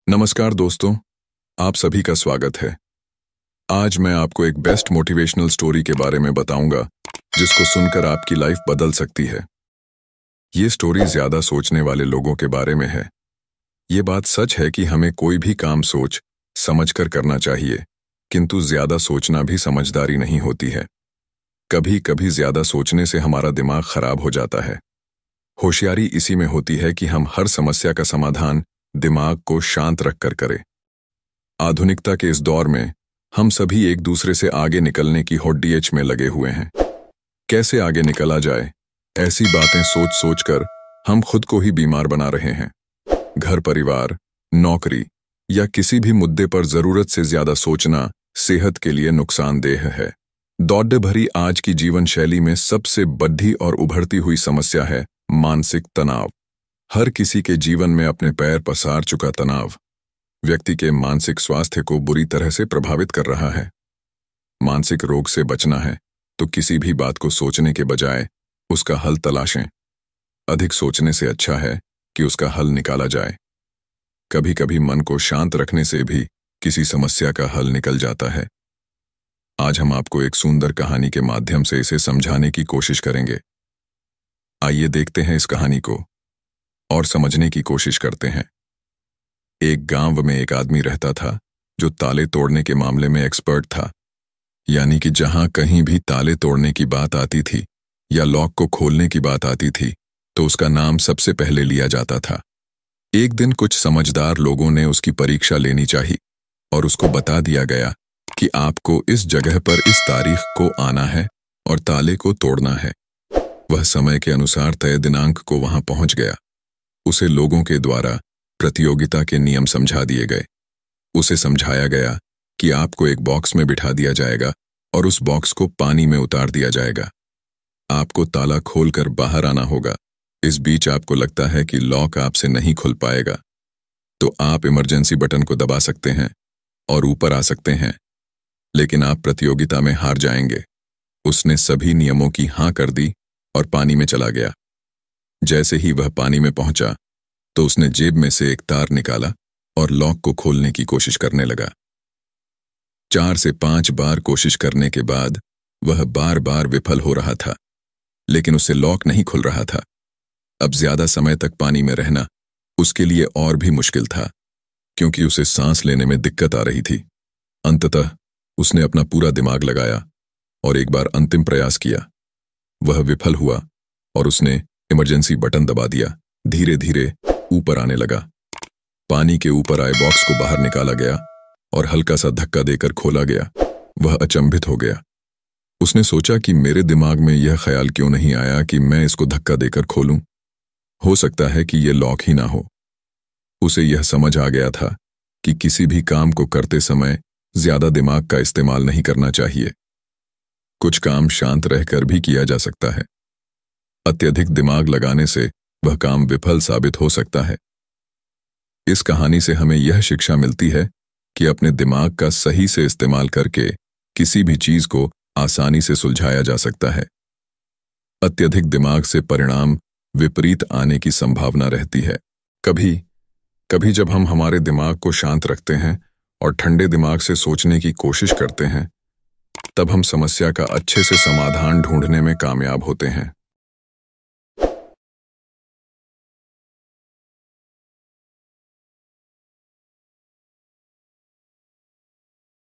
नमस्कार दोस्तों, आप सभी का स्वागत है। आज मैं आपको एक बेस्ट मोटिवेशनल स्टोरी के बारे में बताऊंगा जिसको सुनकर आपकी लाइफ बदल सकती है। ये स्टोरी ज्यादा सोचने वाले लोगों के बारे में है। ये बात सच है कि हमें कोई भी काम सोच समझकर करना चाहिए, किंतु ज्यादा सोचना भी समझदारी नहीं होती है। कभी कभी ज्यादा सोचने से हमारा दिमाग खराब हो जाता है। होशियारी इसी में होती है कि हम हर समस्या का समाधान दिमाग को शांत रखकर करें। आधुनिकता के इस दौर में हम सभी एक दूसरे से आगे निकलने की होड़-डी-एच में लगे हुए हैं। कैसे आगे निकला जाए, ऐसी बातें सोच सोच कर हम खुद को ही बीमार बना रहे हैं। घर परिवार, नौकरी या किसी भी मुद्दे पर जरूरत से ज्यादा सोचना सेहत के लिए नुकसानदेह है। दौड़ भरी आज की जीवन शैली में सबसे बड़ी और उभरती हुई समस्या है मानसिक तनाव। हर किसी के जीवन में अपने पैर पसार चुका तनाव व्यक्ति के मानसिक स्वास्थ्य को बुरी तरह से प्रभावित कर रहा है। मानसिक रोग से बचना है तो किसी भी बात को सोचने के बजाय उसका हल तलाशें। अधिक सोचने से अच्छा है कि उसका हल निकाला जाए। कभी कभी मन को शांत रखने से भी किसी समस्या का हल निकल जाता है। आज हम आपको एक सुंदर कहानी के माध्यम से इसे समझाने की कोशिश करेंगे। आइए देखते हैं इस कहानी को और समझने की कोशिश करते हैं। एक गांव में एक आदमी रहता था जो ताले तोड़ने के मामले में एक्सपर्ट था। यानी कि जहां कहीं भी ताले तोड़ने की बात आती थी या लॉक को खोलने की बात आती थी तो उसका नाम सबसे पहले लिया जाता था। एक दिन कुछ समझदार लोगों ने उसकी परीक्षा लेनी चाहिए और उसको बता दिया गया कि आपको इस जगह पर इस तारीख को आना है और ताले को तोड़ना है। वह समय के अनुसार तय दिनांक को वहां पहुंच गया। उसे लोगों के द्वारा प्रतियोगिता के नियम समझा दिए गए। उसे समझाया गया कि आपको एक बॉक्स में बिठा दिया जाएगा और उस बॉक्स को पानी में उतार दिया जाएगा। आपको ताला खोलकर बाहर आना होगा। इस बीच आपको लगता है कि लॉक आपसे नहीं खुल पाएगा तो आप इमरजेंसी बटन को दबा सकते हैं और ऊपर आ सकते हैं, लेकिन आप प्रतियोगिता में हार जाएंगे। उसने सभी नियमों की हाँ कर दी और पानी में चला गया। जैसे ही वह पानी में पहुंचा तो उसने जेब में से एक तार निकाला और लॉक को खोलने की कोशिश करने लगा। 4 से 5 बार कोशिश करने के बाद वह बार बार विफल हो रहा था, लेकिन उससे लॉक नहीं खुल रहा था। अब ज्यादा समय तक पानी में रहना उसके लिए और भी मुश्किल था, क्योंकि उसे सांस लेने में दिक्कत आ रही थी। अंततः उसने अपना पूरा दिमाग लगाया और एक बार अंतिम प्रयास किया। वह विफल हुआ और उसने इमरजेंसी बटन दबा दिया। धीरे धीरे ऊपर आने लगा। पानी के ऊपर आए बॉक्स को बाहर निकाला गया और हल्का सा धक्का देकर खोला गया। वह अचंभित हो गया। उसने सोचा कि मेरे दिमाग में यह ख्याल क्यों नहीं आया कि मैं इसको धक्का देकर खोलूं। हो सकता है कि यह लॉक ही ना हो। उसे यह समझ आ गया था कि किसी भी काम को करते समय ज्यादा दिमाग का इस्तेमाल नहीं करना चाहिए। कुछ काम शांत रहकर भी किया जा सकता है। अत्यधिक दिमाग लगाने से वह काम विफल साबित हो सकता है। इस कहानी से हमें यह शिक्षा मिलती है कि अपने दिमाग का सही से इस्तेमाल करके किसी भी चीज को आसानी से सुलझाया जा सकता है। अत्यधिक दिमाग से परिणाम विपरीत आने की संभावना रहती है। कभी कभी जब हम हमारे दिमाग को शांत रखते हैं और ठंडे दिमाग से सोचने की कोशिश करते हैं, तब हम समस्या का अच्छे से समाधान ढूंढने में कामयाब होते हैं।